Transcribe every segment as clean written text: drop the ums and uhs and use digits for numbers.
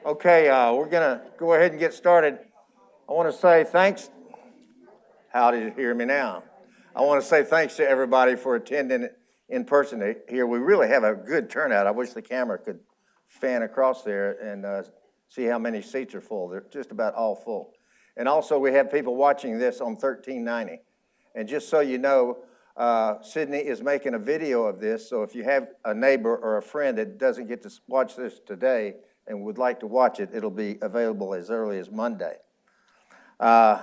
Okay, we're going to go ahead and get started. I want to say thanks. How did you hear me now? I want to say thanks to everybody for attending in person here. We really have a good turnout. I wish the camera could fan across there and see how many seats are full. They're just about all full. And also we have people watching this on 1390. And just so you know, Sydney is making a video of this, so if you have a neighbor or a friend that doesn't get to watch this today and would like to watch it, it'll be available as early as Monday. The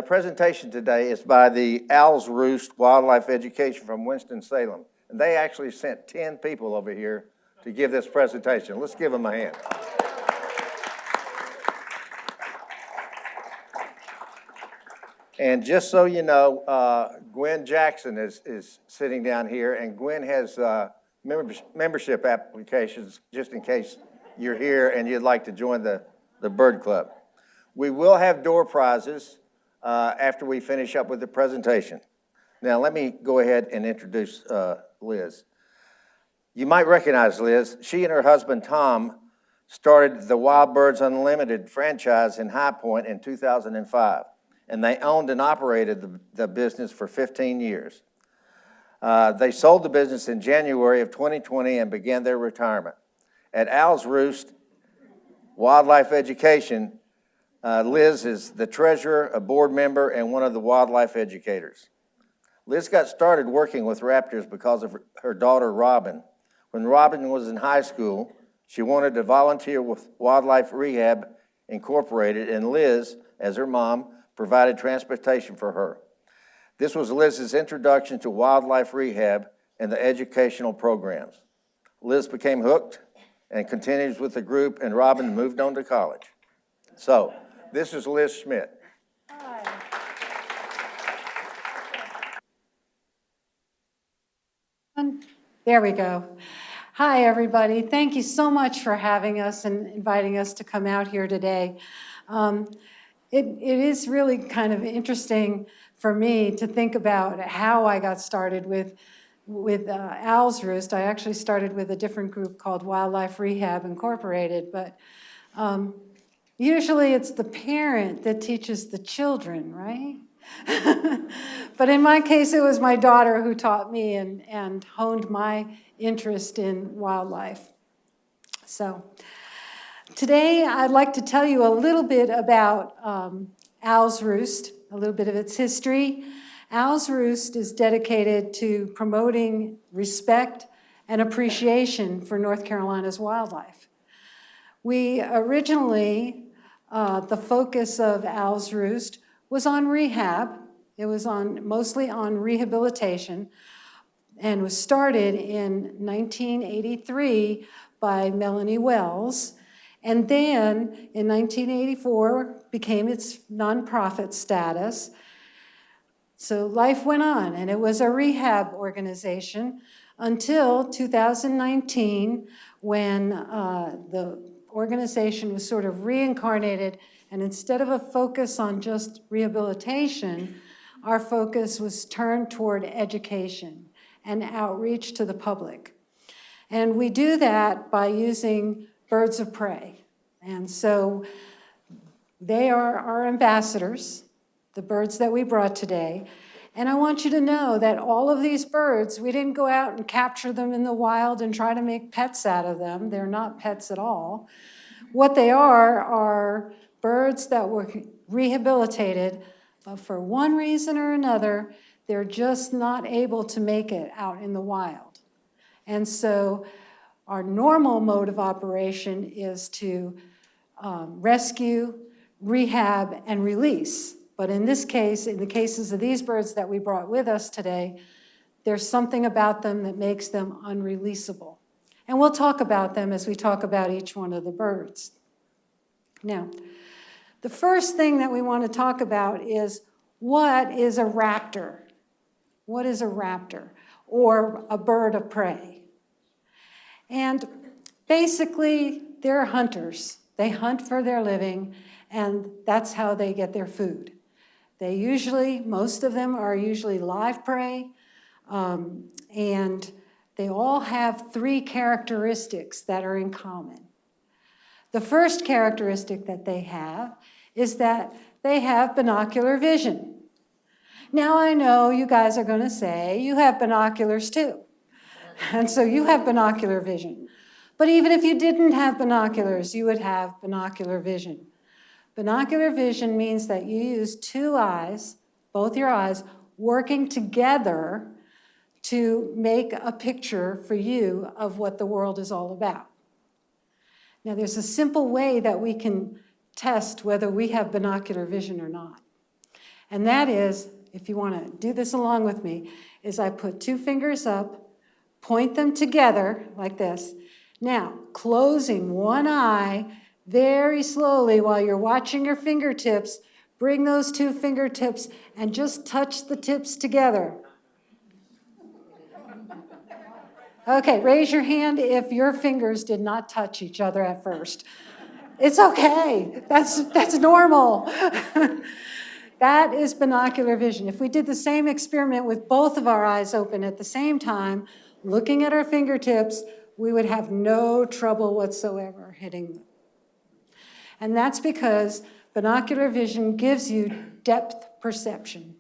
presentation today is by the Owls Roost Wildlife Education from Winston-Salem. And they actually sent 10 people over here to give this presentation. Let's give them a hand. And just so you know, Gwen Jackson is sitting down here, and Gwen has membership applications just in case you're here and you'd like to join the Bird Club. We will have door prizes after we finish up with the presentation. Now, let me go ahead and introduce Liz. You might recognize Liz. She and her husband, Tom, started the Wild Birds Unlimited franchise in High Point in 2005, and they owned and operated the business for 15 years. They sold the business in January of 2020 and began their retirement. At Owls Roost Wildlife Education, Liz is the treasurer, a board member, and one of the wildlife educators. Liz got started working with raptors because of her daughter, Robin. When Robin was in high school, she wanted to volunteer with Wildlife Rehab Incorporated, and Liz, as her mom, provided transportation for her. This was Liz's introduction to wildlife rehab and the educational programs. Liz became hooked and continues with the group, and Robin moved on to college. So, this is Liz Schmidt. Hi. There we go. Hi, everybody. Thank you so much for having us and inviting us to come out here today. It is really kind of interesting for me to think about how I got started with Owls Roost. I actually started with a different group called Wildlife Rehab Incorporated, but usually it's the parent that teaches the children, right? But in my case, it was my daughter who taught me and honed my interest in wildlife. So today, I'd like to tell you a little bit about Owls Roost, a little bit of its history. Owls Roost is dedicated to promoting respect and appreciation for North Carolina's wildlife. We originally, the focus of Owls Roost was on rehab. It was mostly on rehabilitation, and was started in 1983 by Melanie Wells, and then in 1984 became its nonprofit status. So life went on, and it was a rehab organization until 2019, when the organization was sort of reincarnated, and instead of a focus on just rehabilitation, our focus was turned toward education and outreach to the public. And we do that by using birds of prey. And so they are our ambassadors, the birds that we brought today. And I want you to know that all of these birds, we didn't go out and capture them in the wild and try to make pets out of them. They're not pets at all. What they are birds that were rehabilitated, but for one reason or another, they're just not able to make it out in the wild. And so our normal mode of operation is to rescue, rehab, and release. But in this case, in the cases of these birds that we brought with us today, there's something about them that makes them unreleasable. And we'll talk about them as we talk about each one of the birds. Now, the first thing that we want to talk about is, what is a raptor? What is a raptor, or a bird of prey? And basically, they're hunters. They hunt for their living, and that's how they get their food. Most of them are usually live prey, and they all have three characteristics that are in common. The first characteristic that they have is that they have binocular vision. Now I know you guys are going to say you have binoculars too. And so you have binocular vision. But even if you didn't have binoculars, you would have binocular vision. Binocular vision means that you use two eyes, both your eyes, working together to make a picture for you of what the world is all about. Now, there's a simple way that we can test whether we have binocular vision or not. And that is, if you want to do this along with me, is I put two fingers up, point them together like this. Now, closing one eye very slowly while you're watching your fingertips, bring those two fingertips and just touch the tips together. Okay, raise your hand if your fingers did not touch each other at first. It's okay. That's normal. That is binocular vision. If we did the same experiment with both of our eyes open at the same time, looking at our fingertips, we would have no trouble whatsoever hitting them. And that's because binocular vision gives you depth perception.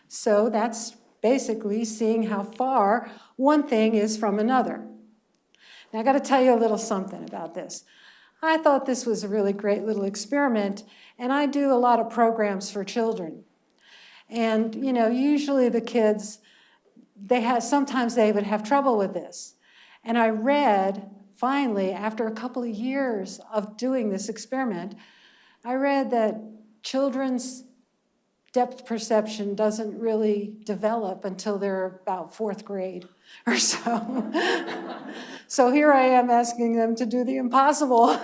So that's basically seeing how far one thing is from another. Now I got to tell you a little something about this. I thought this was a really great little experiment, and I do a lot of programs for children. And usually the kids, sometimes they would have trouble with this. And I read, finally, after a couple of years of doing this experiment, I read that children's depth perception doesn't really develop until they're about 4th grade or so. So here I am asking them to do the impossible.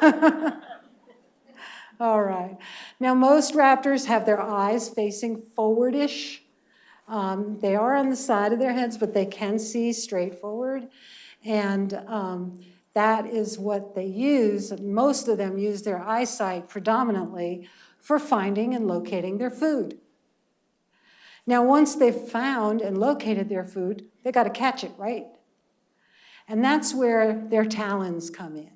All right. Now, most raptors have their eyes facing forward-ish. They are on the side of their heads, but they can see straight forward. And that is what they use. Most of them use their eyesight predominantly for finding and locating their food. Now, once they've found and located their food, they got to catch it, right? And that's where their talons come in.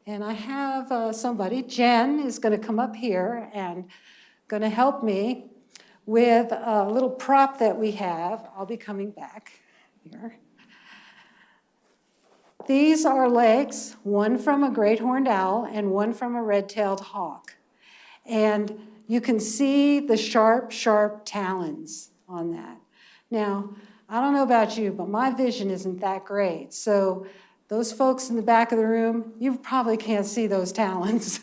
And I have somebody, Jen, is going to come up here and going to help me with a little prop that we have. I'll be coming back here. These are legs, one from a great horned owl and one from a red-tailed hawk. And you can see the sharp, sharp talons on that. Now, I don't know about you, but my vision isn't that great. So those folks in the back of the room, you probably can't see those talons.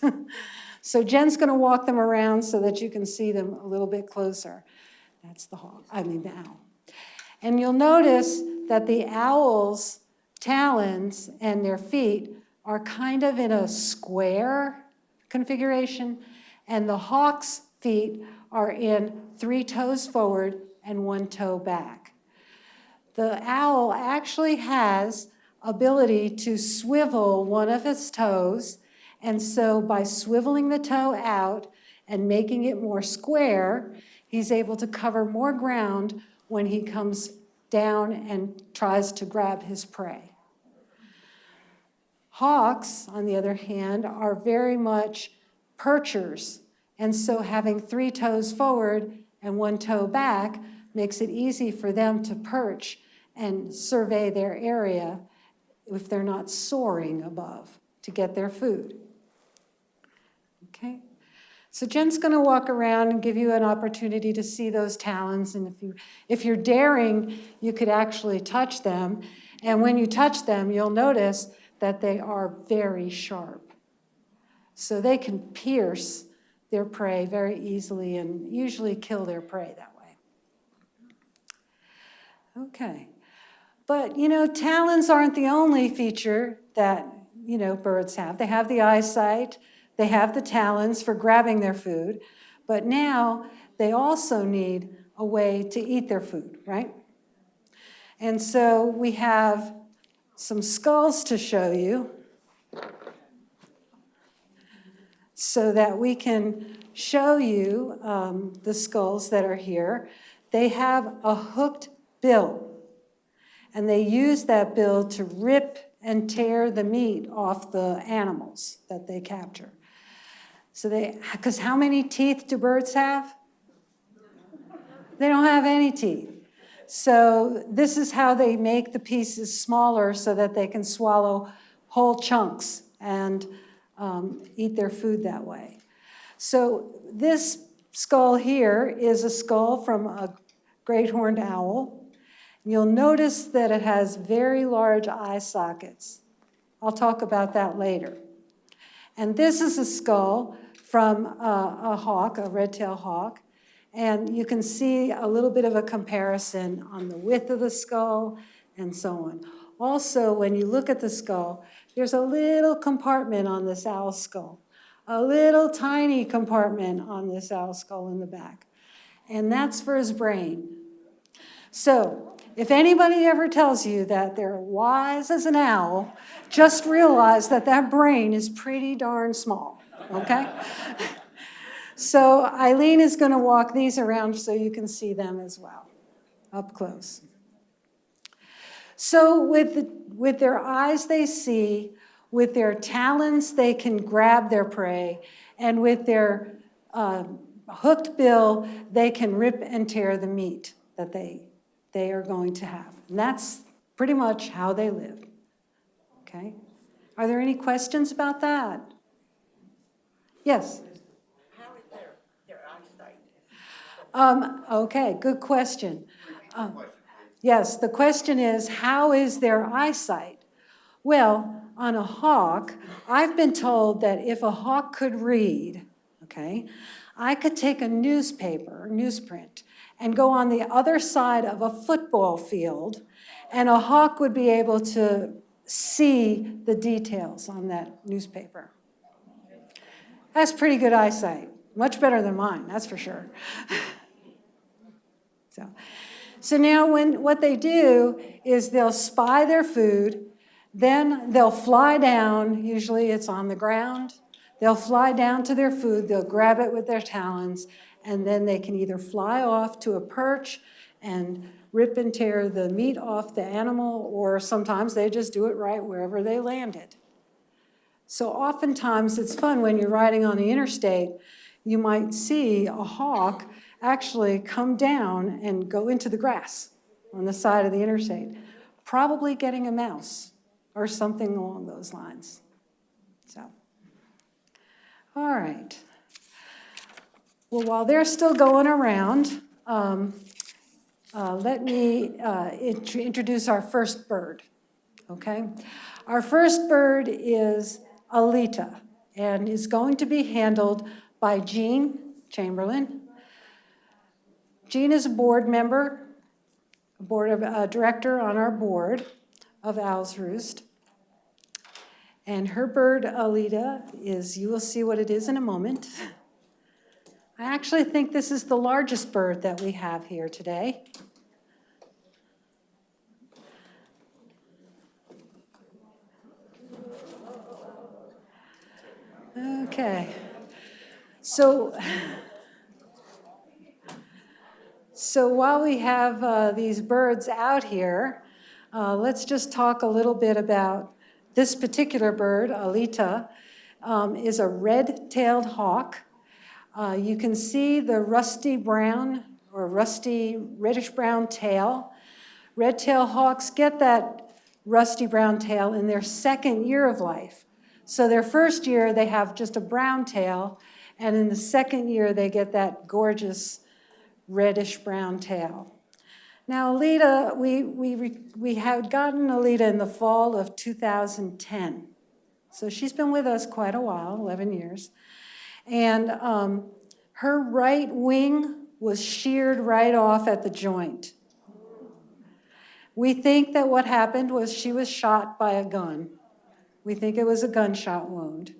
So Jen's going to walk them around so that you can see them a little bit closer. That's the hawk, the owl. And you'll notice that the owl's talons and their feet are kind of in a square configuration, and the hawk's feet are in 3 toes forward and 1 toe back. The owl actually has ability to swivel one of its toes, and so by swiveling the toe out and making it more square, he's able to cover more ground when he comes down and tries to grab his prey. Hawks, on the other hand, are very much perchers, and so having 3 toes forward and 1 toe back makes it easy for them to perch and survey their area if they're not soaring above to get their food. Okay? So Jen's going to walk around and give you an opportunity to see those talons, and if you're daring, you could actually touch them, and when you touch them, you'll notice that they are very sharp. So they can pierce their prey very easily and usually kill their prey that way. Okay. But, talons aren't the only feature that, birds have. They have the eyesight, they have the talons for grabbing their food, but now they also need a way to eat their food, right? And so we have some skulls to show you so that we can show you the skulls that are here. They have a hooked bill, and they use that bill to rip and tear the meat off the animals that they capture. So because how many teeth do birds have? They don't have any teeth. So this is how they make the pieces smaller so that they can swallow whole chunks and eat their food that way. So this skull here is a skull from a great horned owl. You'll notice that it has very large eye sockets. I'll talk about that later. And this is a skull from a hawk, a red-tailed hawk. And you can see a little bit of a comparison on the width of the skull and so on. Also, when you look at the skull, there's a little compartment on this owl skull, a little tiny compartment on this owl skull in the back. And that's for his brain. So if anybody ever tells you that they're wise as an owl, just realize that that brain is pretty darn small, okay? So Eileen is going to walk these around so you can see them as well, up close. So with their eyes they see, with their talons they can grab their prey, and with their hooked bill they can rip and tear the meat that they are going to have. And that's pretty much how they live. Okay? Are there any questions about that? Yes? How is their eyesight? Okay, good question. Yes, the question is, how is their eyesight? Well, on a hawk, I've been told that if a hawk could read, okay, I could take a newsprint, and go on the other side of a football field, and a hawk would be able to see the details on that newspaper. That's pretty good eyesight. Much better than mine, that's for sure. So now what they do is they'll spy their food, then they'll fly down, usually it's on the ground, they'll fly down to their food, they'll grab it with their talons, and then they can either fly off to a perch and rip and tear the meat off the animal, or sometimes they just do it right wherever they landed. So oftentimes it's fun when you're riding on the interstate, you might see a hawk actually come down and go into the grass on the side of the interstate, probably getting a mouse or something along those lines. So, all right. Well, while they're still going around, let me introduce our first bird, okay? Our first bird is Alita, and is going to be handled by Jean Chamberlain. Jean is a board member, director on our board of Owl's Roost. And her bird, Alita, you will see what it is in a moment. I actually think this is the largest bird that we have here today. Okay. So while we have these birds out here, let's just talk a little bit about this particular bird. Alita is a red-tailed hawk. You can see the rusty brown or rusty reddish-brown tail. Red-tailed hawks get that rusty brown tail in their second year of life. So their first year, they have just a brown tail, and in the second year, they get that gorgeous reddish-brown tail. Now, Alita, we had gotten Alita in the fall of 2010. So she's been with us quite a while, 11 years. And her right wing was sheared right off at the joint. We think that what happened was she was shot by a gun. We think it was a gunshot wound.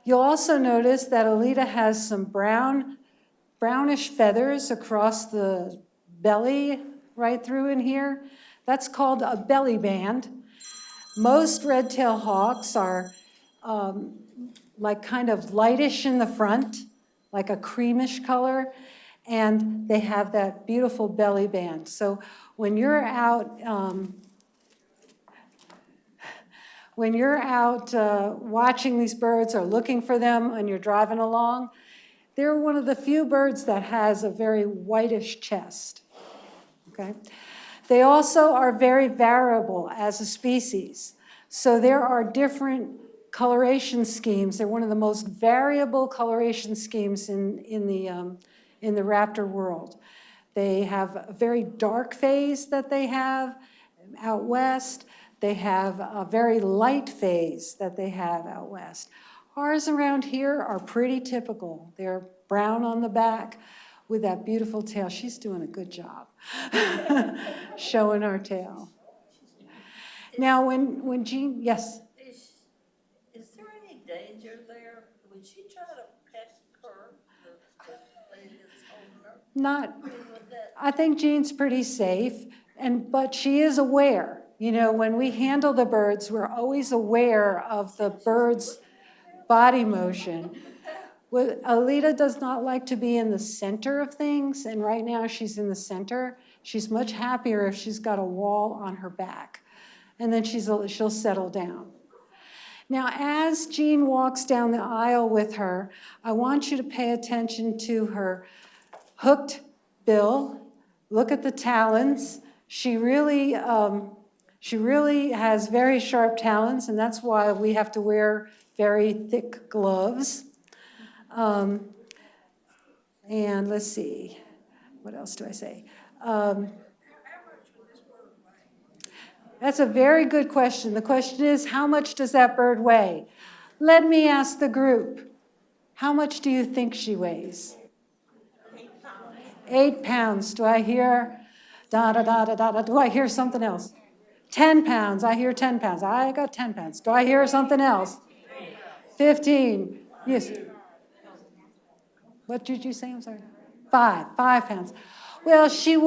You'll also notice that Alita has some brownish feathers across the belly right through in here. That's called a belly band. Most red-tailed hawks are like kind of lightish in the front, like a creamish color, and they have that beautiful belly band. So when you're out, when you're out watching these birds or looking for them and you're driving along, they're one of the few birds that has a very whitish chest, okay? They also are very variable as a species. So there are different coloration schemes. They're one of the most variable coloration schemes in the raptor world. They have a very dark phase that they have out west. They have a very light phase that they have out west. Ours around here are pretty typical. They're brown on the back with that beautiful tail. She's doing a good job showing our tail. Now, when Jean, yes? Is there any danger there? Would she try to pet her, the lady that's holding her? Not, I mean, would that, I think Jean's pretty safe, but she is aware. You know, when we handle the birds, we're always aware of the bird's body motion. Well, Alita does not like to be in the center of things, and right now she's in the center. She's much happier if she's got a wall on her back, and then she'll settle down. Now, as Jean walks down the aisle with her, I want you to pay attention to her hooked bill. Look at the talons. She really has very sharp talons, and that's why we have to wear very thick gloves. And let's see, what else do I say? That's a very good question. The question is, how much does that bird weigh? Let me ask the group, how much do you think she weighs? 8 pounds. 8 pounds. Do I hear da-da-da-da-da-da? Do I hear something else? 10 pounds. I hear 10 pounds. I got 10 pounds. Do I hear something else? 15. Yes. What did you say? I'm sorry. 5 pounds. Well, it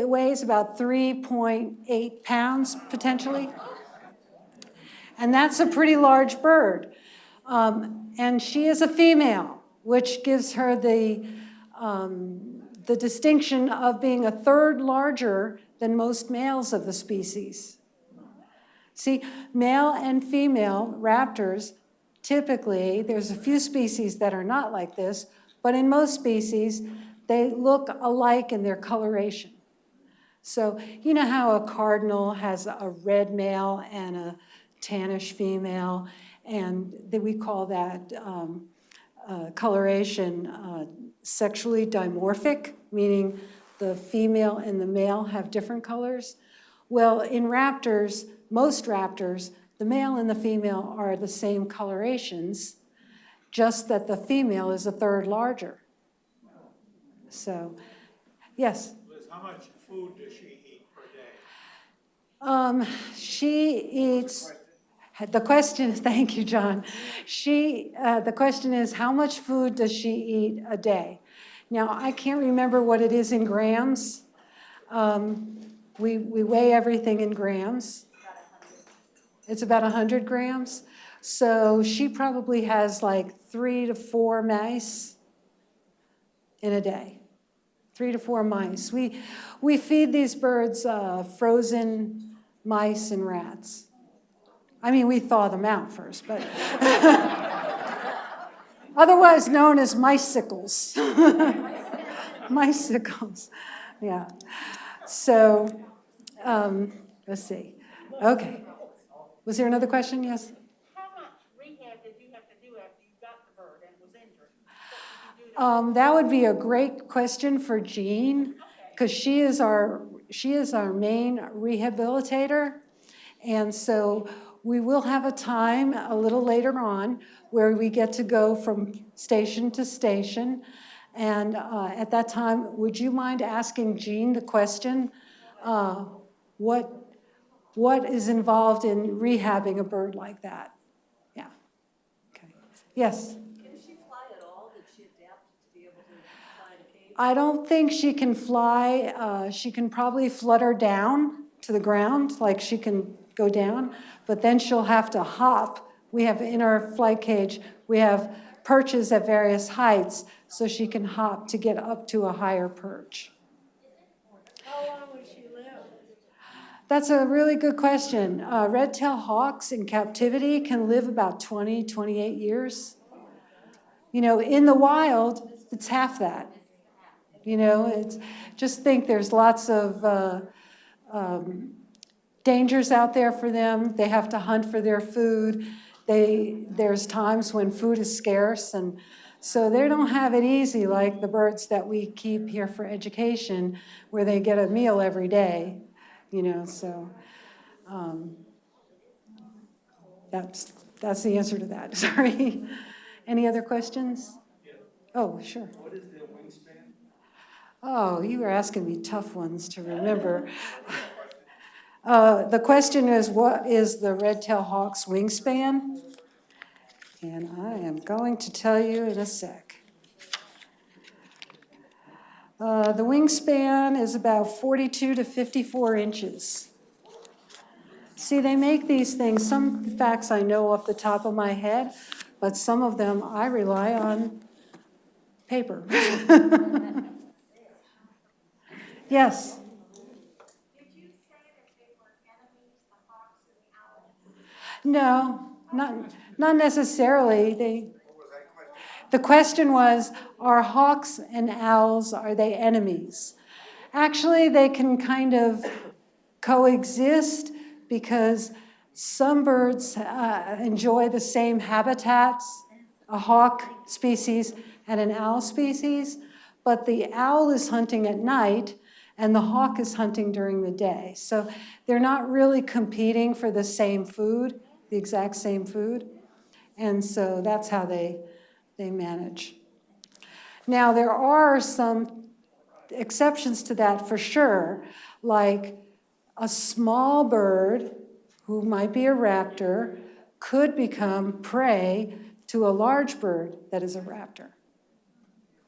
weighs about 3.8 pounds potentially. And that's a pretty large bird. And she is a female, which gives her the distinction of being a third larger than most males of the species. See, male and female raptors, typically, there's a few species that are not like this, but in most species, they look alike in their coloration. So you know how a cardinal has a red male and a tannish female, and we call that coloration sexually dimorphic, meaning the female and the male have different colors. Well, in raptors, most raptors, the male and the female are the same colorations, just that the female is a third larger. So, yes? Liz, how much food does she eat per day? She eats, the question, thank you, John. The question is, how much food does she eat a day? Now, I can't remember what it is in grams. We weigh everything in grams. It's about 100 grams. So she probably has like 3 to 4 mice in a day. 3 to 4 mice. We feed these birds frozen mice and rats. I mean, we thaw them out first, but otherwise known as micicles. Micicles, yeah. So, let's see. Okay. Was there another question? Yes? How much rehab did you have to do after you got the bird and was injured? What did you do to That would be a great question for Jean, because she is our main rehabilitator. And so we will have a time a little later on where we get to go from station to station. And at that time, would you mind asking Jean the question, what is involved in rehabbing a bird like that? Yeah. Okay. Yes? Can she fly at all? Did she adapt to be able to fly in a cage? I don't think she can fly. She can probably flutter down to the ground, like she can go down, but then she'll have to hop. We have in our flight cage, we have perches at various heights, so she can hop to get up to a higher perch. How long would she live? That's a really good question. Red-tailed hawks in captivity can live about 20, 28 years. In the wild, it's half that. Just think there's lots of dangers out there for them. They have to hunt for their food. There's times when food is scarce, and so they don't have it easy like the birds that we keep here for education, where they get a meal every day. So that's the answer to that. Sorry. Any other questions? Yeah. Oh, sure. What is their wingspan? Oh, you were asking me tough ones to remember. The question is, what is the red-tailed hawk's wingspan? And I am going to tell you in a sec. The wingspan is about 42 to 54 inches. See, they make these things. Some facts I know off the top of my head, but some of them I rely on paper. Yes? Did you say that they were enemies, the hawks and the owls? No, not necessarily. The question was, are hawks and owls, are they enemies? Actually, they can kind of coexist because some birds enjoy the same habitats, a hawk species and an owl species, but the owl is hunting at night and the hawk is hunting during the day. So they're not really competing for the same food, the exact same food. And so that's how they manage. Now, there are some exceptions to that for sure, like a small bird who might be a raptor could become prey to a large bird that is a raptor.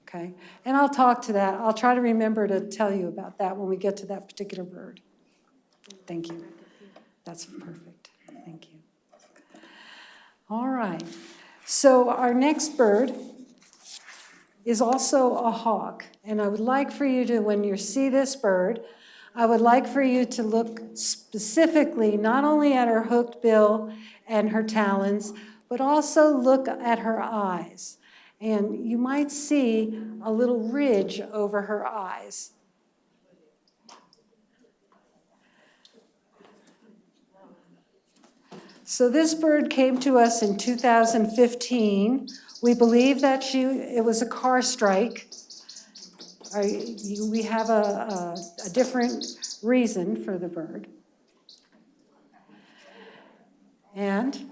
Okay? And I'll talk to that. I'll try to remember to tell you about that when we get to that particular bird. Thank you. That's perfect. Thank you. All right. So our next bird is also a hawk. And I would like for you to, when you see this bird, I would like for you to look specifically not only at her hooked bill and her talons, but also look at her eyes. And you might see a little ridge over her eyes. So this bird came to us in 2015. We believe that it was a car strike. We have a different reason for the bird. And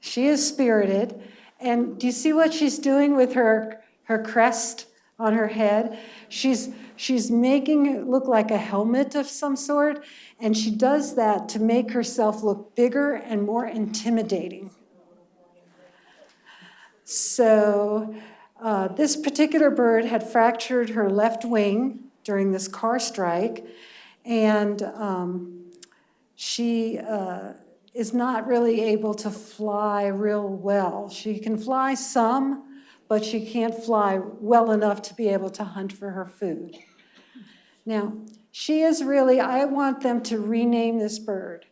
she is spirited. And do you see what she's doing with her crest on her head? She's making it look like a helmet of some sort, and she does that to make herself look bigger and more intimidating. So this particular bird had fractured her left wing during this car strike, and she is not really able to fly real well. She can fly some, but she can't fly well enough to be able to hunt for her food. Now, she is really, I want them to rename this bird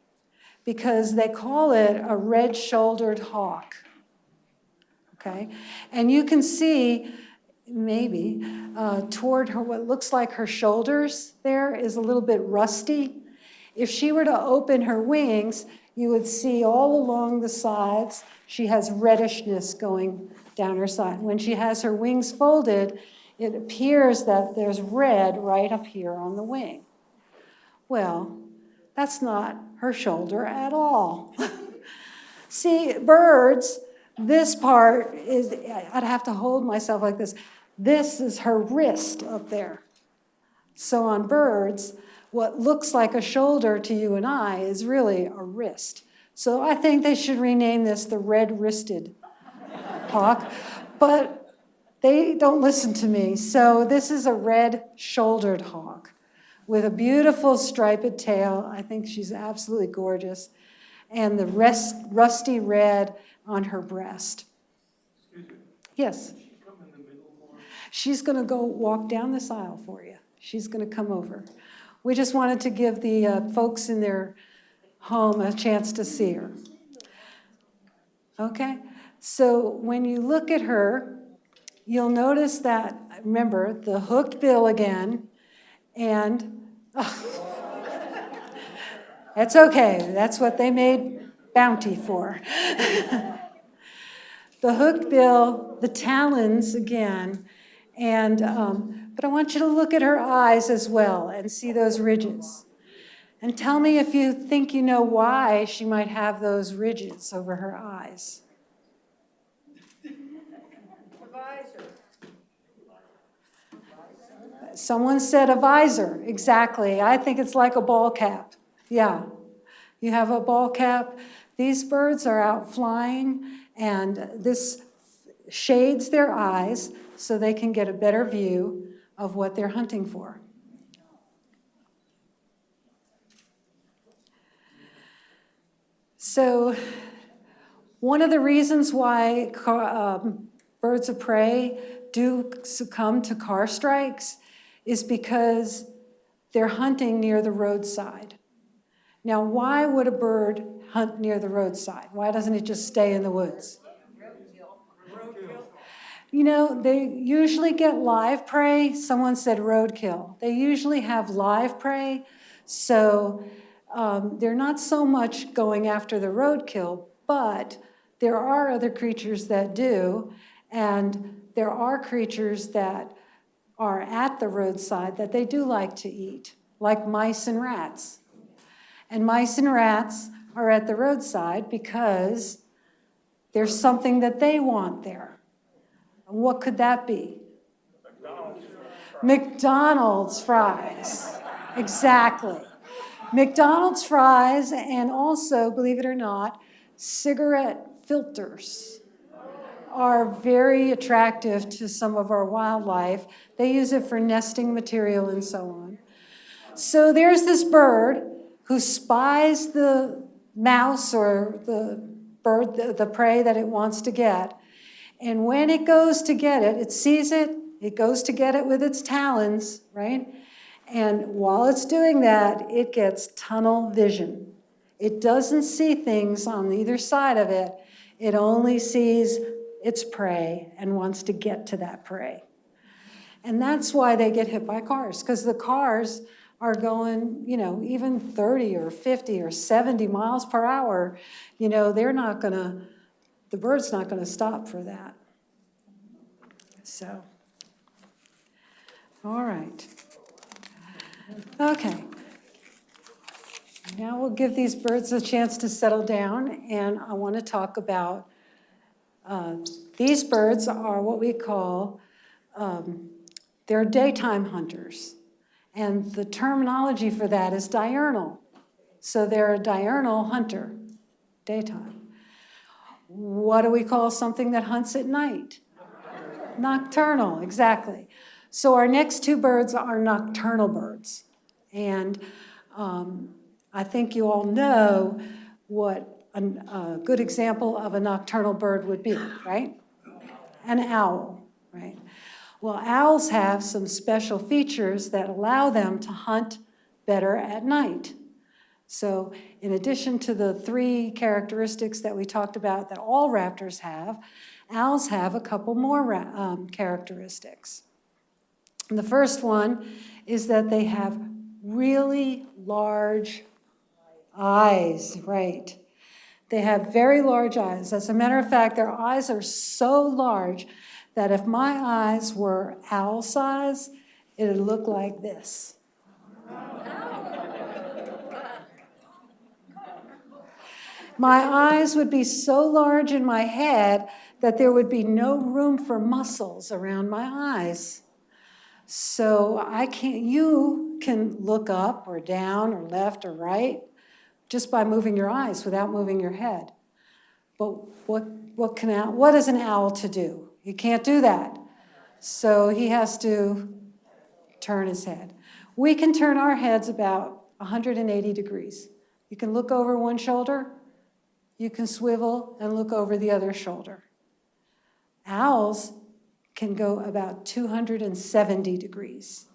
because they call it a red-shouldered hawk. Okay? And you can see, maybe, toward her, what looks like her shoulders there is a little bit rusty. If she were to open her wings, you would see all along the sides, she has reddishness going down her side. When she has her wings folded, it appears that there's red right up here on the wing. Well, that's not her shoulder at all. See, birds, this part is, I'd have to hold myself like this. This is her wrist up there. So on birds, what looks like a shoulder to you and I is really a wrist. So I think they should rename this the red-wristed hawk, but they don't listen to me. So this is a red-shouldered hawk with a beautiful striped tail. I think she's absolutely gorgeous. And the rusty red on her breast. Excuse me. Yes? Does she come in the middle more? She's going to go walk down this aisle for you. She's going to come over. We just wanted to give the folks in their home a chance to see her. Okay, so when you look at her, you'll notice that, remember, the hooked bill again, and that's okay, that's what they made Bounty for. The hooked bill, the talons again, and but I want you to look at her eyes as well and see those ridges. And tell me if you think you know why she might have those ridges over her eyes. Someone said a visor, exactly. I think it's like a ball cap. Yeah, you have a ball cap. These birds are out flying, and this shades their eyes so they can get a better view of what they're hunting for. So one of the reasons why birds of prey do succumb to car strikes is because they're hunting near the roadside. Now, why would a bird hunt near the roadside? Why doesn't it just stay in the woods? You know, they usually get live prey. Someone said roadkill. They usually have live prey, so they're not so much going after the roadkill, but there are other creatures that do, and there are creatures that are at the roadside that they do like to eat, like mice and rats. And mice and rats are at the roadside because there's something that they want there. And what could that be? McDonald's fries. Exactly. McDonald's fries, and also, believe it or not, cigarette filters are very attractive to some of our wildlife. They use it for nesting material and so on. So there's this bird who spies the mouse or the bird, the prey that it wants to get. And when it goes to get it, it sees it, it goes to get it with its talons, right? And while it's doing that, it gets tunnel vision. It doesn't see things on either side of it. It only sees its prey and wants to get to that prey. And that's why they get hit by cars, because the cars are going, you know, even 30 or 50 or 70 miles per hour. You know, they're not gonna, the bird's not gonna stop for that. So, all right. Okay. Now we'll give these birds a chance to settle down, and I want to talk about these birds are what we call, they're daytime hunters. And the terminology for that is diurnal. So they're a diurnal hunter, daytime. What do we call something that hunts at night? Nocturnal, exactly. So our next two birds are nocturnal birds. And I think you all know what a good example of a nocturnal bird would be, right? An owl, right? Well, owls have some special features that allow them to hunt better at night. So in addition to the three characteristics that we talked about that all raptors have, owls have a couple more characteristics. And the first one is that they have really large eyes, right? They have very large eyes. As a matter of fact, their eyes are so large that if my eyes were owl size, it would look like this. My eyes would be so large in my head that there would be no room for muscles around my eyes. So you can look up or down or left or right just by moving your eyes without moving your head. But what is an owl to do? He can't do that. So he has to turn his head. We can turn our heads about 180 degrees. You can look over one shoulder, you can swivel and look over the other shoulder. Owls can go about 270 degrees.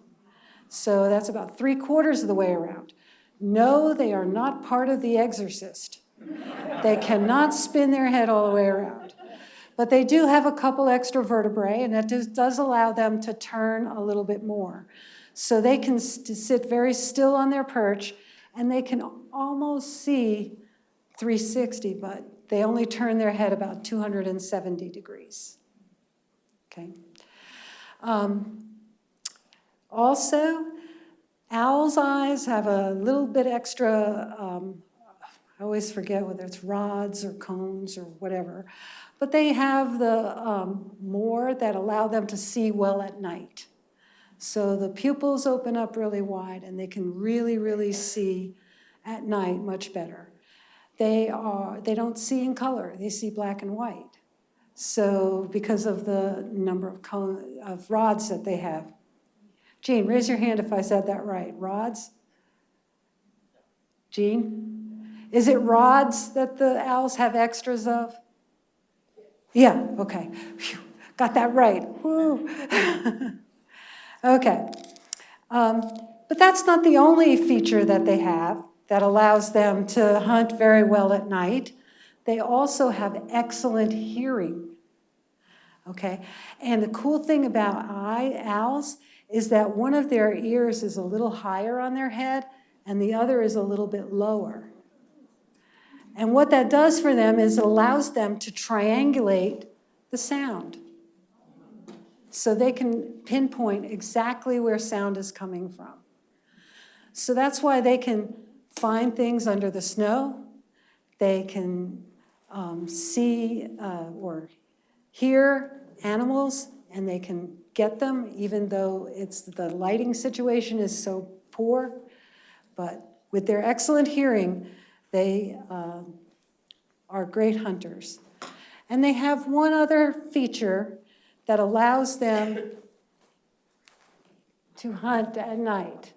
So that's about 3/4 of the way around. No, they are not part of The Exorcist. They cannot spin their head all the way around. But they do have a couple extra vertebrae, and that does allow them to turn a little bit more. So they can sit very still on their perch, and they can almost see 360, but they only turn their head about 270 degrees. Okay. Also, owls' eyes have a little bit extra, I always forget whether it's rods or cones or whatever, but they have the more that allow them to see well at night. So the pupils open up really wide and they can really, really see at night much better. They don't see in color, they see black and white. So because of the number of rods that they have. Jean, raise your hand if I said that right. Rods? Jean? Is it rods that the owls have extras of? Yeah, okay. Whew, got that right. Woo. Okay. But that's not the only feature that they have that allows them to hunt very well at night. They also have excellent hearing. Okay? And the cool thing about owls is that one of their ears is a little higher on their head and the other is a little bit lower. And what that does for them is it allows them to triangulate the sound. So they can pinpoint exactly where sound is coming from. So that's why they can find things under the snow. They can see or hear animals, and they can get them, even though the lighting situation is so poor. But with their excellent hearing, they are great hunters. And they have one other feature that allows them to hunt at night.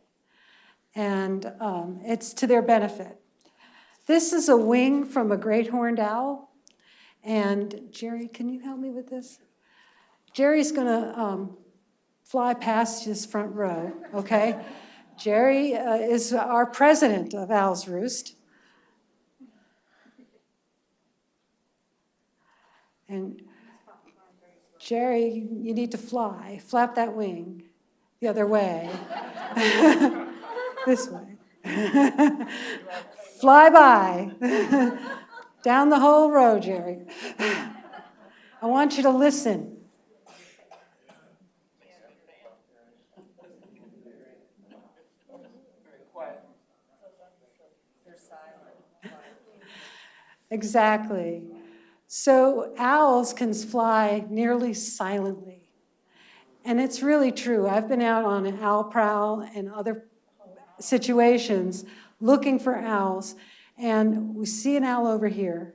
And it's to their benefit. This is a wing from a great horned owl. And Jerry, can you help me with this? Jerry's gonna fly past his front row, okay? Jerry is our president of Owl's Roost. And Jerry, you need to fly. Flap that wing the other way. This way. Fly by. Down the whole row, Jerry. I want you to listen. Exactly. So owls can fly nearly silently. And it's really true. I've been out on an owl prowl and other situations looking for owls, and we see an owl over here,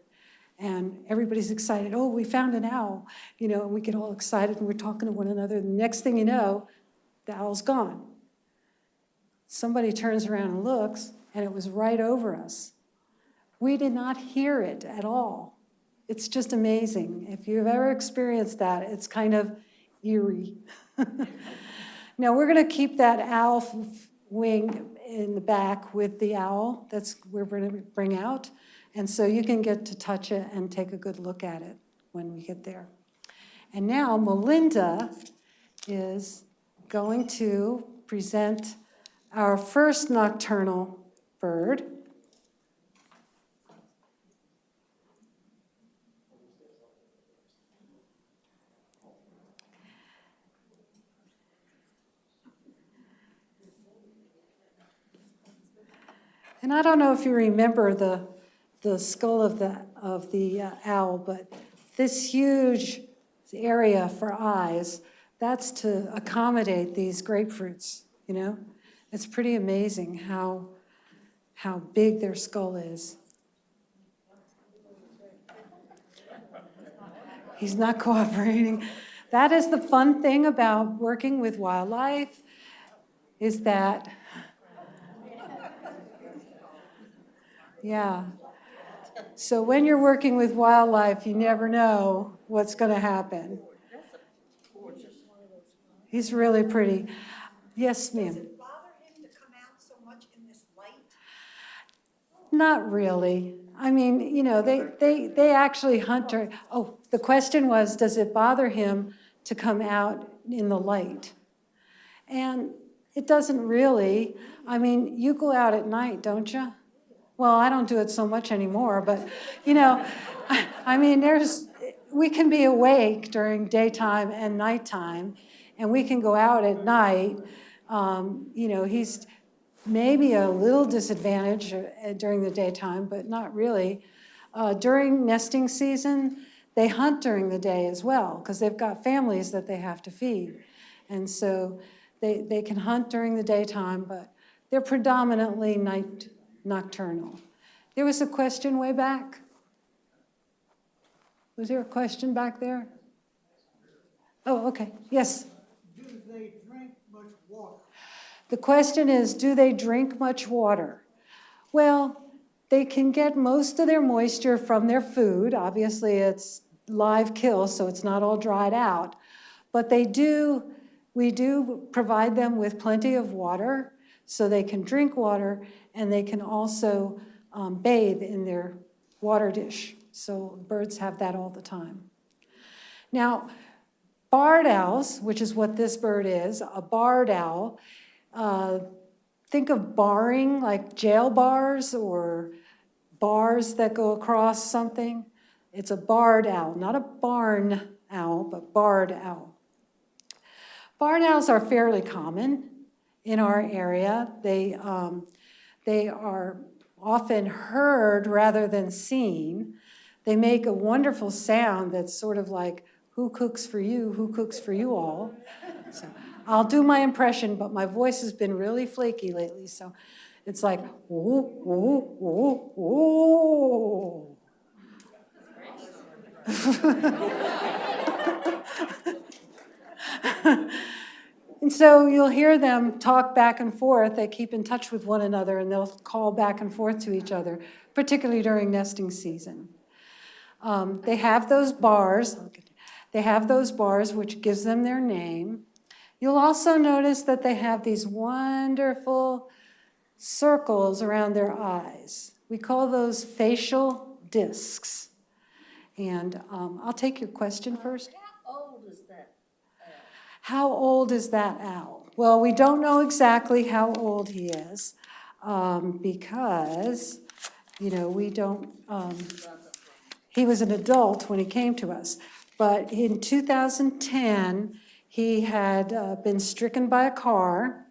and everybody's excited. Oh, we found an owl. You know, and we get all excited, and we're talking to one another. The next thing you know, the owl's gone. Somebody turns around and looks, and it was right over us. We did not hear it at all. It's just amazing. If you've ever experienced that, it's kind of eerie. Now, we're going to keep that owl wing in the back with the owl. That's we're going to bring out. And so you can get to touch it and take a good look at it when we get there. And now Melinda is going to present our first nocturnal bird. And I don't know if you remember the skull of the owl, but this huge area for eyes, that's to accommodate these grapefruits, you know? It's pretty amazing how big their skull is. He's not cooperating. That is the fun thing about working with wildlife, is that yeah. So when you're working with wildlife, you never know what's going to happen. He's really pretty. Yes, ma'am. Does it bother Not really. I mean, you know, they actually hunt during, oh, the question was, does it bother him to come out in the light? And it doesn't really. I mean, you go out at night, don't you? Well, I don't do it so much anymore, but, you know, I mean, we can be awake during daytime and nighttime, and we can go out at night. You know, he's maybe a little disadvantage during the daytime, but not really. During nesting season, they hunt during the day as well, because they've got families that they have to feed. And so they can hunt during the daytime, but they're predominantly nocturnal. There was a question way back. Was there a question back there? Oh, okay. Yes. Do they drink much water? The question is, do they drink much water? Well, they can get most of their moisture from their food. Obviously, it's live kill, so it's not all dried out. But we do provide them with plenty of water, so they can drink water, and they can also bathe in their water dish. So birds have that all the time. Now, barred owls, which is what this bird is, a barred owl, think of barring, like jail bars or bars that go across something. It's a barred owl, not a barn owl, but barred owl. Barred owls are fairly common in our area. They are often heard rather than seen. They make a wonderful sound that's sort of like, who cooks for you? Who cooks for you all? So I'll do my impression, but my voice has been really flaky lately, so it's like, ooh, ooh, ooh, ooh. And so you'll hear them talk back and forth. They keep in touch with one another, and they'll call back and forth to each other, particularly during nesting season. They have those bars. They have those bars, which gives them their name. You'll also notice that they have these wonderful circles around their eyes. We call those facial discs. And I'll take your question first. How old is that owl? How old is that owl? Well, we don't know exactly how old he is because, you know, we don't, he was an adult when he came to us. But in 2010, he had been stricken by a car.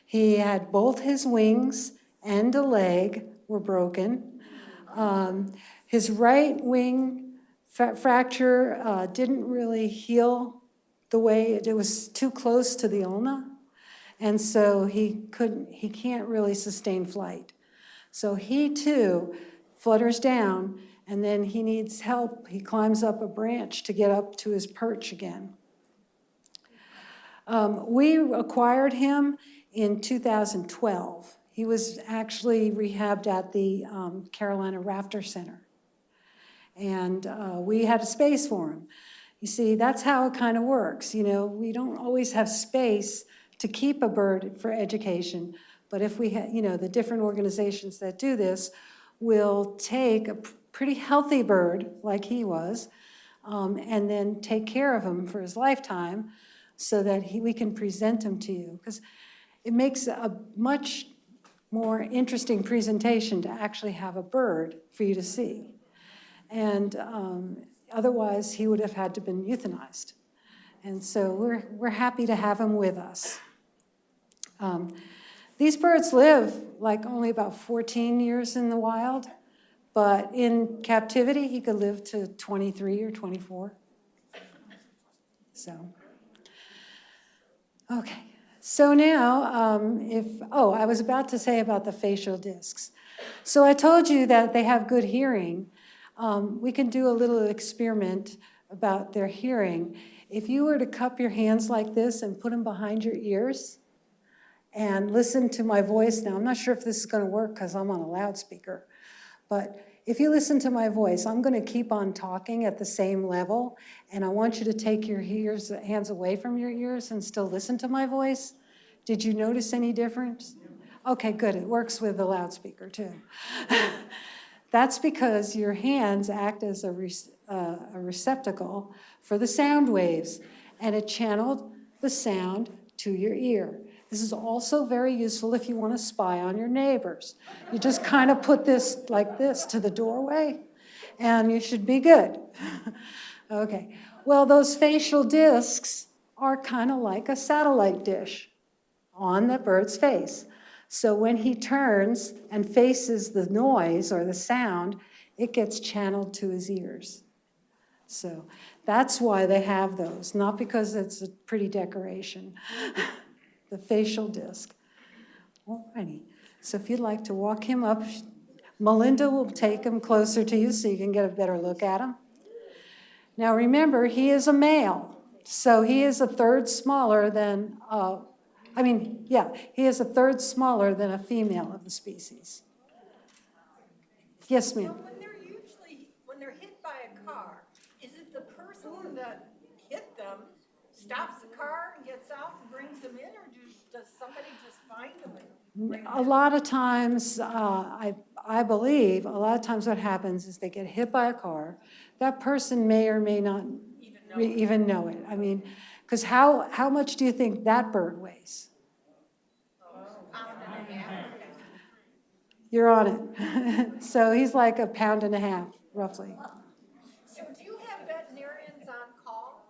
He had both his wings and a leg were broken. His right wing fracture didn't really heal the way, it was too close to the ulna. And so he can't really sustain flight. So he too flutters down, and then he needs help. He climbs up a branch to get up to his perch again. We acquired him in 2012. He was actually rehabbed at the Carolina Raptor Center. And we had a space for him. You see, that's how it kind of works. You know, we don't always have space to keep a bird for education, but if we have, you know, the different organizations that do this will take a pretty healthy bird, like he was, and then take care of him for his lifetime so that we can present him to you. Because it makes a much more interesting presentation to actually have a bird for you to see. And otherwise, he would have had to been euthanized. And so we're happy to have him with us. These birds live like only about 14 years in the wild, but in captivity, he could live to 23 or 24. So, okay. So now, I was about to say about the facial discs. So I told you that they have good hearing. We can do a little experiment about their hearing. If you were to cup your hands like this and put them behind your ears and listen to my voice, now I'm not sure if this is going to work because I'm on a loudspeaker, but if you listen to my voice, I'm going to keep on talking at the same level, and I want you to take your hands away from your ears and still listen to my voice. Did you notice any difference? Okay, good, it works with the loudspeaker too. That's because your hands act as a receptacle for the sound waves, and it channeled the sound to your ear. This is also very useful if you want to spy on your neighbors. You just kind of put this like this to the doorway, and you should be good. Okay, well, those facial discs are kind of like a satellite dish on the bird's face. So when he turns and faces the noise or the sound, it gets channeled to his ears. So that's why they have those, not because it's a pretty decoration. The facial disc. Alrighty, so if you'd like to walk him up, Melinda will take him closer to you so you can get a better look at him. Now remember, he is a male, so he is a third smaller than, he is a third smaller than a female of the species. Yes, ma'am. When they're hit by a car, is it the person that hit them stops the car and gets out and brings them in, or does somebody just find them and bring them A lot of times, I believe, a lot of times what happens is they get hit by a car. That person may or may not even know it. I mean, because how much do you think that bird weighs? You're on it. So he's like 1.5 pounds, roughly. So do you have veterinarians on call?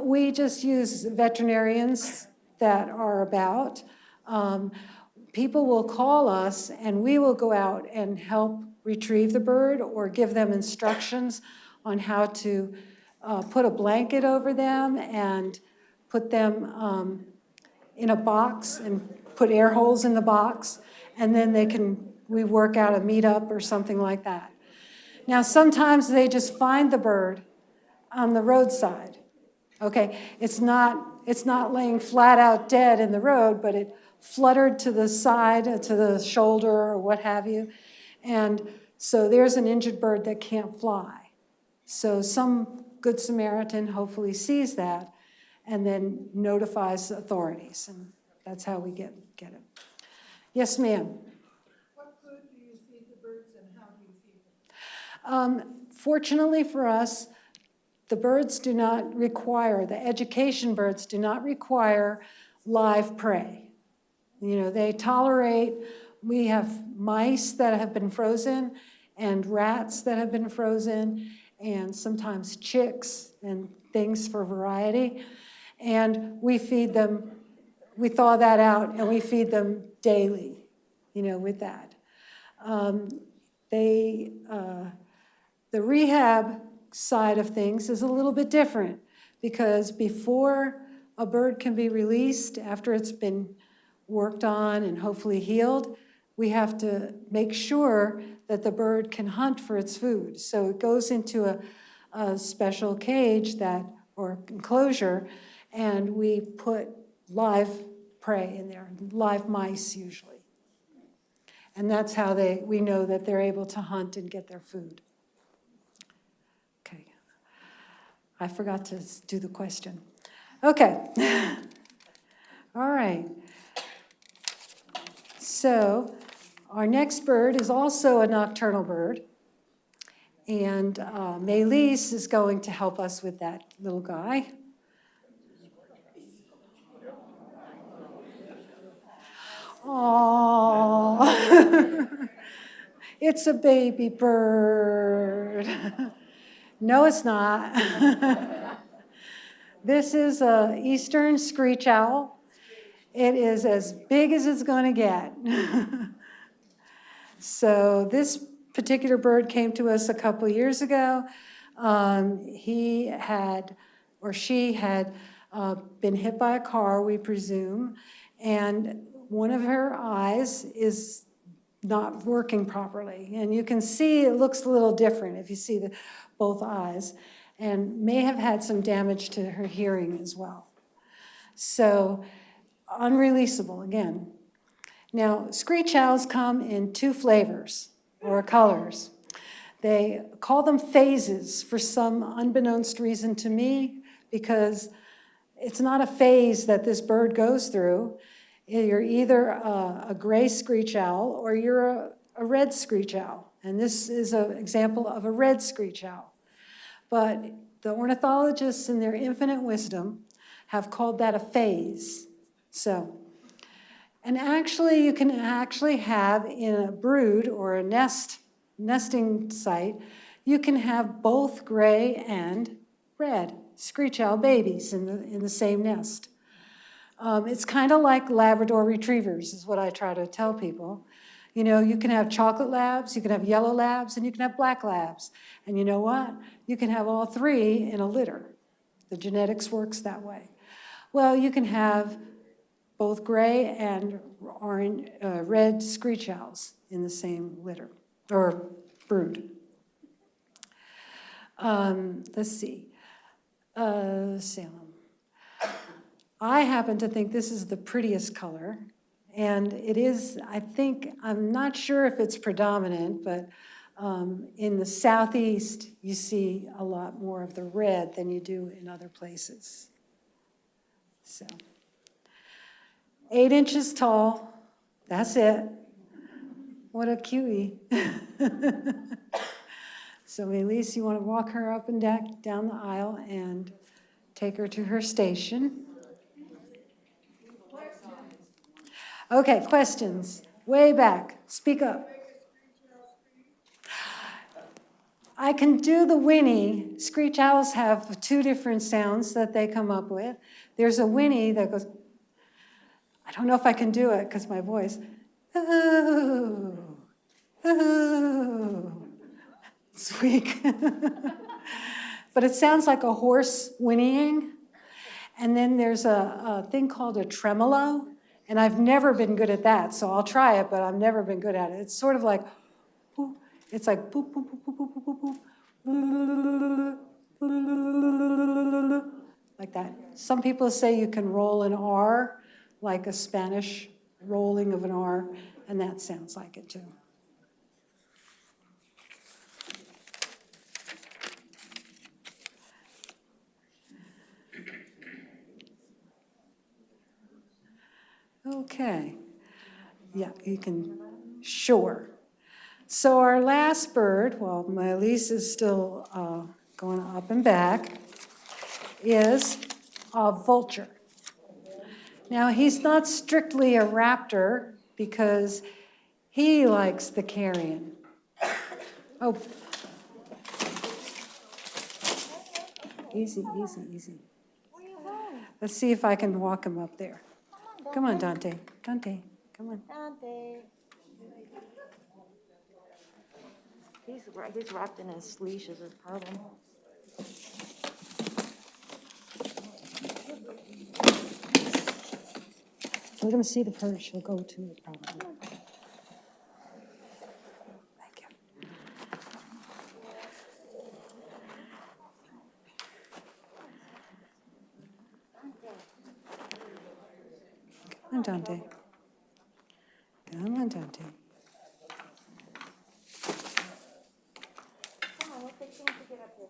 We just use veterinarians that are about. People will call us and we will go out and help retrieve the bird or give them instructions on how to put a blanket over them and put them in a box and put air holes in the box, and then we work out a meetup or something like that. Now, sometimes they just find the bird on the roadside, okay? It's not laying flat out dead in the road, but it fluttered to the side, to the shoulder or what have you. And so there's an injured bird that can't fly. So some Good Samaritan hopefully sees that and then notifies authorities. And that's how we get it. Yes, ma'am. What food do you feed the birds and how do you feed them? Fortunately for us, the birds do not require, the education birds do not require live prey. You know, they tolerate, we have mice that have been frozen and rats that have been frozen and sometimes chicks and things for variety. And we feed them, we thaw that out and we feed them daily, you know, with that. The rehab side of things is a little bit different because before a bird can be released, after it's been worked on and hopefully healed, we have to make sure that the bird can hunt for its food. So it goes into a special cage or enclosure, and we put live prey in there, live mice usually. And that's how we know that they're able to hunt and get their food. Okay. I forgot to do the question. Okay. All right. So our next bird is also a nocturnal bird. And Maylise is going to help us with that little guy. Aww. It's a baby bird. No, it's not. This is an eastern screech owl. It is as big as it's going to get. So this particular bird came to us a couple years ago. He had, or she had, been hit by a car, we presume, and one of her eyes is not working properly. And you can see it looks a little different if you see both eyes, and may have had some damage to her hearing as well. So, unreleasable again. Now, screech owls come in 2 flavors or colors. They call them phases for some unbeknownst reason to me, because it's not a phase that this bird goes through. You're either a gray screech owl or you're a red screech owl. And this is an example of a red screech owl. But the ornithologists in their infinite wisdom have called that a phase. So, and actually you can actually have in a brood or a nesting site, you can have both gray and red screech owl babies in the same nest. It's kind of like Labrador retrievers is what I try to tell people. You know, you can have chocolate labs, you can have yellow labs, and you can have black labs. And you know what? You can have all three in a litter. The genetics works that way. Well, you can have both gray and orange, red screech owls in the same litter, or brood. Let's see. Salem. I happen to think this is the prettiest color. And it is, I think, I'm not sure if it's predominant, but in the southeast, you see a lot more of the red than you do in other places. So, 8 inches tall, that's it. What a cutie. So Elise, you want to walk her up and down the aisle and take her to her station. Okay, questions? Way back. Speak up. I can do the whinny. Screech owls have 2 different sounds that they come up with. There's a whinny that goes, I don't know if I can do it because my voice, oh, oh. It's weak. But it sounds like a horse whinnying. And then there's a thing called a tremolo. And I've never been good at that, so I'll try it, but I've never been good at it. It's sort of like, it's like boop, boop, boop, boop, boop, boop, boop, like that. Some people say you can roll an R, like a Spanish rolling of an R, and that sounds like it too. Okay, yeah, you can, sure. So our last bird, well, my Elise is still going up and back, is a vulture. Now, he's not strictly a raptor because he likes the carrion. Oh, easy, easy, easy. Let's see if I can walk him up there. Come on, Dante. Dante, come on. Dante. He's wrapped in his leash as his problem. Let him see the perch. He'll go to it probably. Thank you. Come on, Dante. Come on, Dante. Come on, we're fixing to get up here.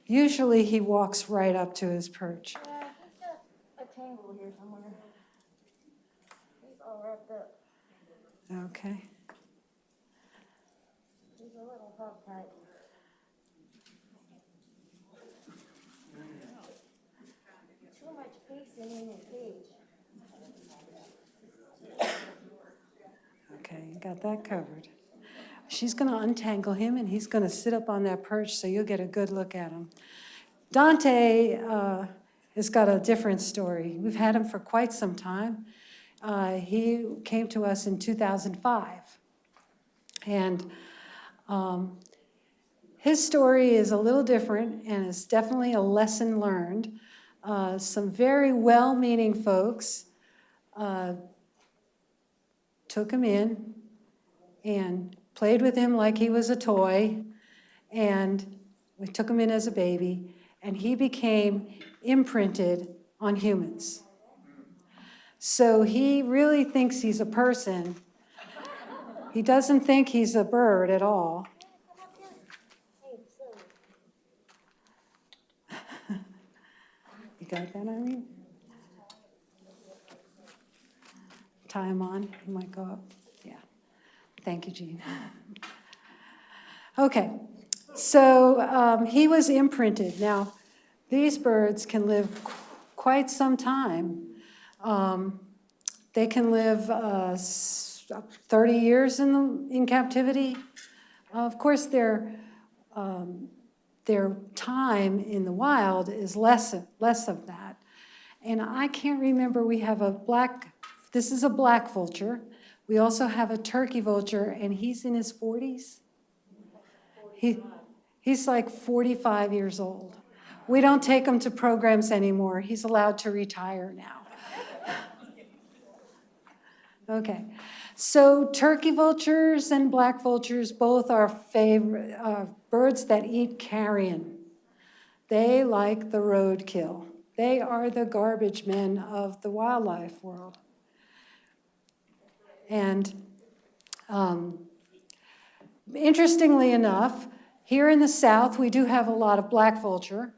Usually he walks right up to his perch. Yeah, he's got a tangle here somewhere. He's all wrapped up. Okay. He's a little hogtied. Too much pacing in his cage. Okay, you got that covered. She's going to untangle him, and he's going to sit up on that perch so you'll get a good look at him. Dante has got a different story. We've had him for quite some time. He came to us in 2005. And his story is a little different, and it's definitely a lesson learned. Some very well-meaning folks took him in and played with him like he was a toy, and we took him in as a baby, and he became imprinted on humans. So he really thinks he's a person. He doesn't think he's a bird at all. Hey, silly. got that, Irene? Tie him on, he might go up. Yeah. Thank you, Jean. Okay, so he was imprinted. Now, these birds can live quite some time. They can live 30 years in captivity. Of course, their time in the wild is less of that. And I can't remember, we have this is a black vulture. We also have a turkey vulture, and he's in his 40s. He's like 45 years old. We don't take him to programs anymore. He's allowed to retire now. Okay, so turkey vultures and black vultures both are favorite birds that eat carrion. They like the roadkill. They are the garbage men of the wildlife world. And interestingly enough, here in the south, we do have a lot of black vulture.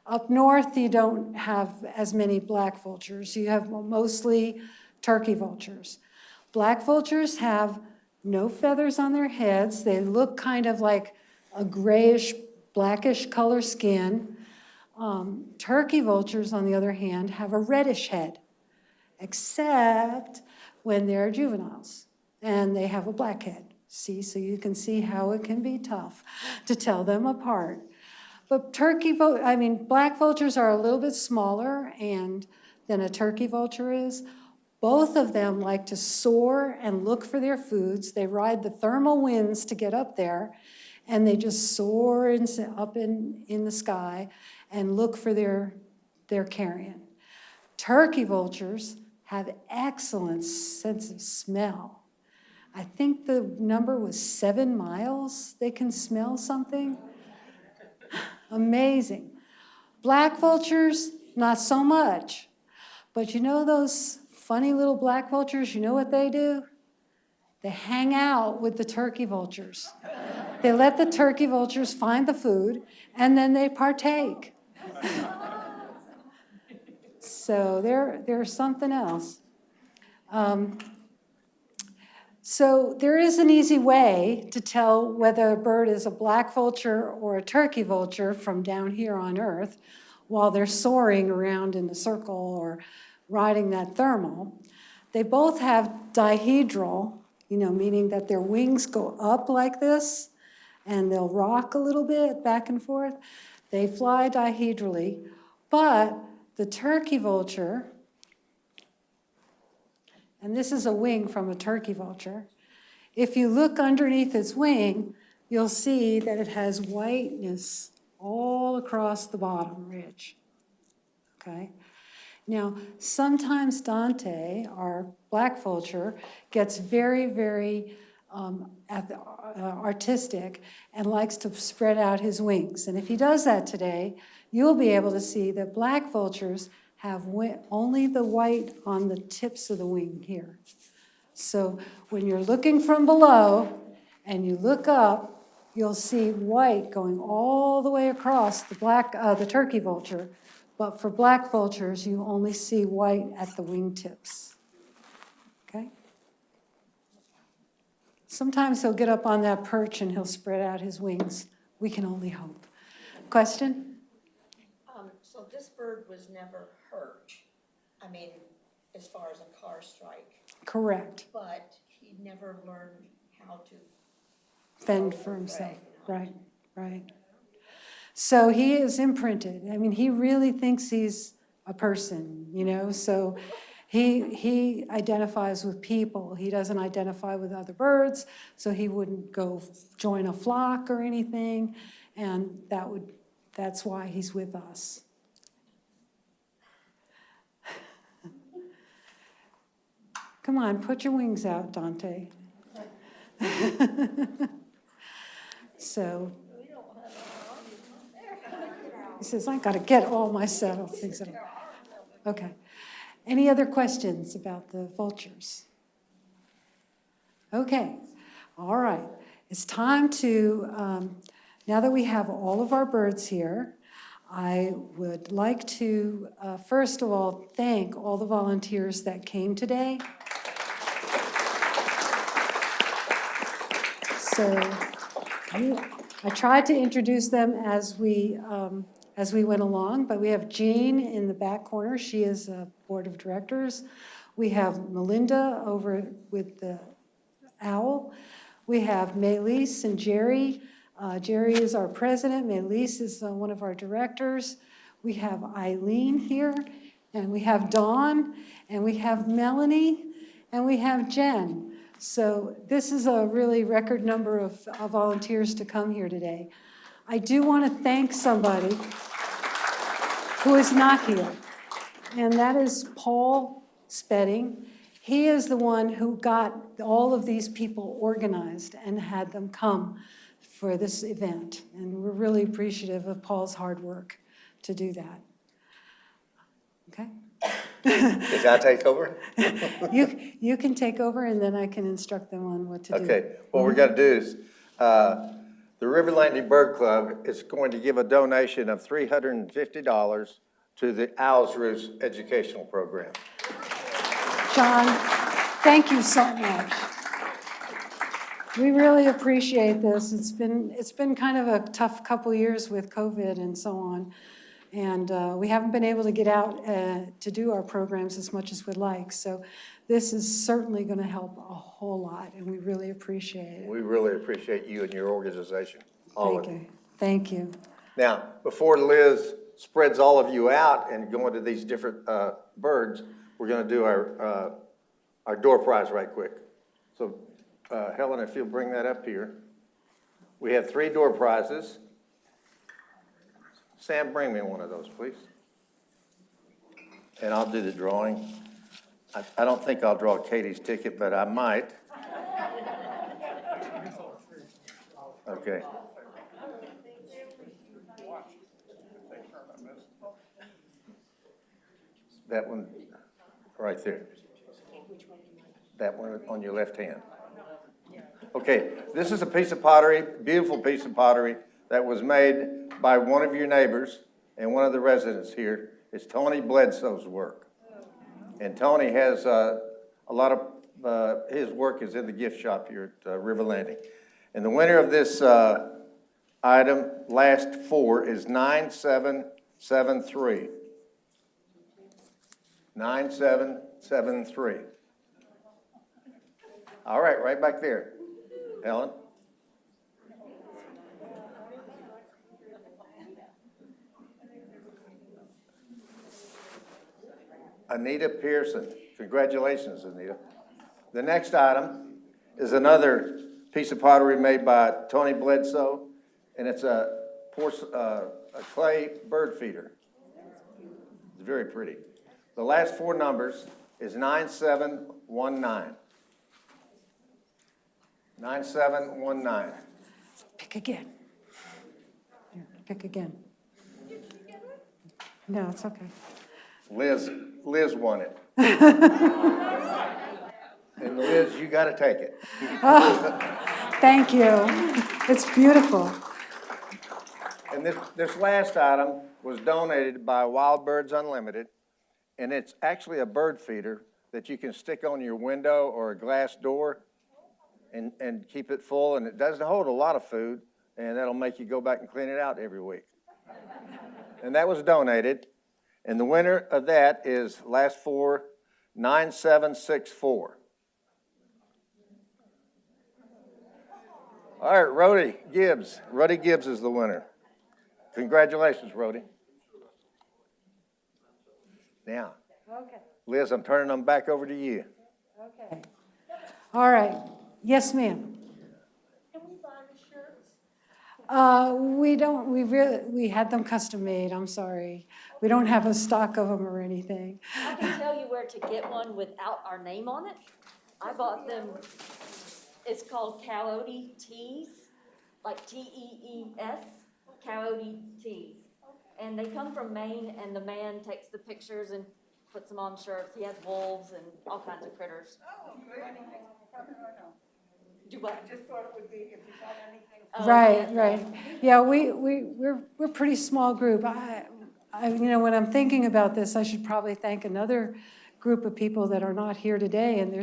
Up north, you don't have as many black vultures. You have mostly turkey vultures. Black vultures have no feathers on their heads. They look kind of like a grayish, blackish color skin. Turkey vultures, on the other hand, have a reddish head, except when they're juveniles, and they have a black head. See, so you can see how it can be tough to tell them apart. But black vultures are a little bit smaller than a turkey vulture is. Both of them like to soar and look for their foods. They ride the thermal winds to get up there, and they just soar up in the sky and look for their carrion. Turkey vultures have excellent sense of smell. I think the number was 7 miles they can smell something. Amazing. Black vultures, not so much. But you know those funny little black vultures, you know what they do? They hang out with the turkey vultures. They let the turkey vultures find the food, and then they partake. So they're something else. So there is an easy way to tell whether a bird is a black vulture or a turkey vulture from down here on Earth while they're soaring around in a circle or riding that thermal. They both have dihedral, meaning that their wings go up like this and they'll rock a little bit back and forth. They fly dihedrally, but the turkey vulture, and this is a wing from a turkey vulture. If you look underneath its wing, you'll see that it has whiteness all across the bottom ridge. Okay? Now, sometimes Dante, our black vulture, gets very, very artistic and likes to spread out his wings. And if he does that today, you'll be able to see that black vultures have only the white on the tips of the wing here. So when you're looking from below and you look up, you'll see white going all the way across the turkey vulture. But for black vultures, you only see white at the wingtips. Okay? Sometimes he'll get up on that perch and he'll spread out his wings. We can only hope. Question? So this bird was never hurt, as far as a car strike, Correct. but he never learned how to Fend for himself. Right. So he is imprinted. He really thinks he's a person, so he identifies with people. He doesn't identify with other birds, so he wouldn't go join a flock or anything, and that's why he's with us. Come on, put your wings out, Dante. So he says, I got to get all my things. Okay. Any other questions about the vultures? Okay. All right. It's time to, now that we have all of our birds here, I would like to, first of all, thank all the volunteers that came today. So I tried to introduce them as we went along, but we have Jean in the back corner. She is a board of directors. We have Melinda over with the Owl. We have Maylise and Jerry. Jerry is our president. Maylise is one of our directors. We have Eileen here, and we have Dawn, and we have Melanie, and we have Jen. So this is a really record number of volunteers to come here today. I do want to thank somebody who is not here, and that is Paul Spedding. He is the one who got all of these people organized and had them come for this event, and we're really appreciative of Paul's hard work to do that. Okay? Did I take over? You can take over, and then I can instruct them on what to do. Okay, what we're gonna do is, the River Landing Bird Club is going to give a donation of $350 to the Owls Roost educational program. John, thank you so much. We really appreciate this. It's been kind of a tough couple years with COVID and so on. And we haven't been able to get out to do our programs as much as we'd like. So this is certainly going to help a whole lot, and we really appreciate it. We really appreciate you and your organization, all of you. Thank you. Thank you. Now, before Liz spreads all of you out and go into these different birds, we're gonna do our door prize right quick. So Helen, if you'll bring that up here. We have 3 door prizes. Sam, bring me one of those, please. And I'll do the drawing. I don't think I'll draw Katie's ticket, but I might. Okay. That one right there. That one on your left hand. Okay, this is a piece of pottery, beautiful piece of pottery that was made by one of your neighbors and one of the residents here. It's Tony Bledsoe's work. And Tony has a lot of, his work is in the gift shop here at River Landing. And the winner of this item, last 4, is 9773. 9773. All right, right back there. Helen? Anita Pearson. Congratulations, Anita. The next item is another piece of pottery made by Tony Bledsoe, and it's a clay bird feeder. It's very pretty. The last 4 numbers is 9719. 9719. Pick again. Here, pick again. No, it's okay. Liz won it. And Liz, you got to take it. Thank you. It's beautiful. And this last item was donated by Wild Birds Unlimited, and it's actually a bird feeder that you can stick on your window or a glass door and keep it full, and it doesn't hold a lot of food, and that'll make you go back and clean it out every week. And that was donated, and the winner of that is last 4, 9764. All right, Rhodey Gibbs. Rhodey Gibbs is the winner. Congratulations, Rhodey. Now, Okay. Liz, I'm turning them back over to you. Okay. All right. Yes, ma'am. Can we buy the shirts? We had them custom made. I'm sorry. We don't have a stock of them or anything. I can tell you where to get one without our name on it. I bought them, it's called Coyote Tees, like Tees, Coyote Tees. And they come from Maine, and the man takes the pictures and puts them on shirts. He has wolves and all kinds of critters. Oh, great. Do what? I just thought it would be, if you got anything. Right, right. Yeah, we're a pretty small group. When I'm thinking about this, I should probably thank another group of people that are not here today. And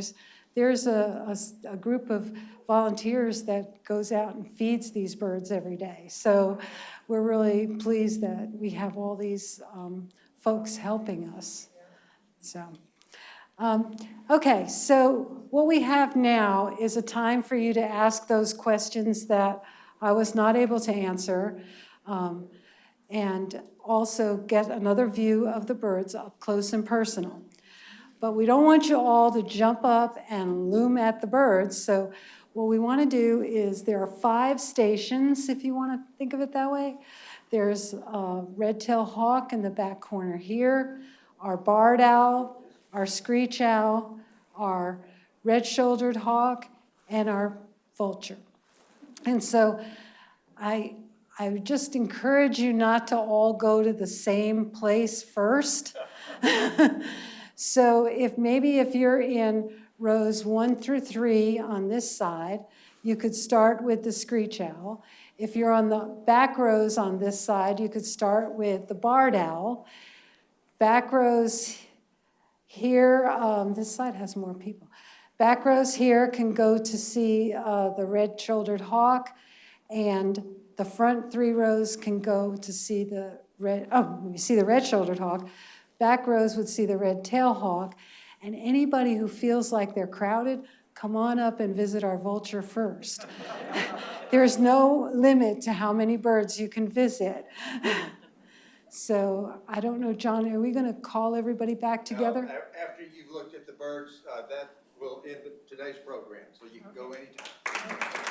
there's a group of volunteers that goes out and feeds these birds every day. So we're really pleased that we have all these folks helping us. So, okay, so what we have now is a time for you to ask those questions that I was not able to answer, and also get another view of the birds up close and personal. But we don't want you all to jump up and loom at the birds, so what we want to do is there are 5 stations, if you want to think of it that way. There's a red-tailed hawk in the back corner here, our barred owl, our screech owl, our red-shouldered hawk, and our vulture. And so I would just encourage you not to all go to the same place first. So if you're in rows 1 through 3 on this side, you could start with the screech owl. If you're on the back rows on this side, you could start with the barred owl. Back rows here, this side has more people. Back rows here can go to see the red-shouldered hawk, and the front 3 rows can go to see the red-shouldered hawk. Back rows would see the red-tailed hawk, and anybody who feels like they're crowded, come on up and visit our vulture first. There's no limit to how many birds you can visit. So I don't know, John, are we going to call everybody back together? No, after you've looked at the birds, that will end today's program, so you can go anytime.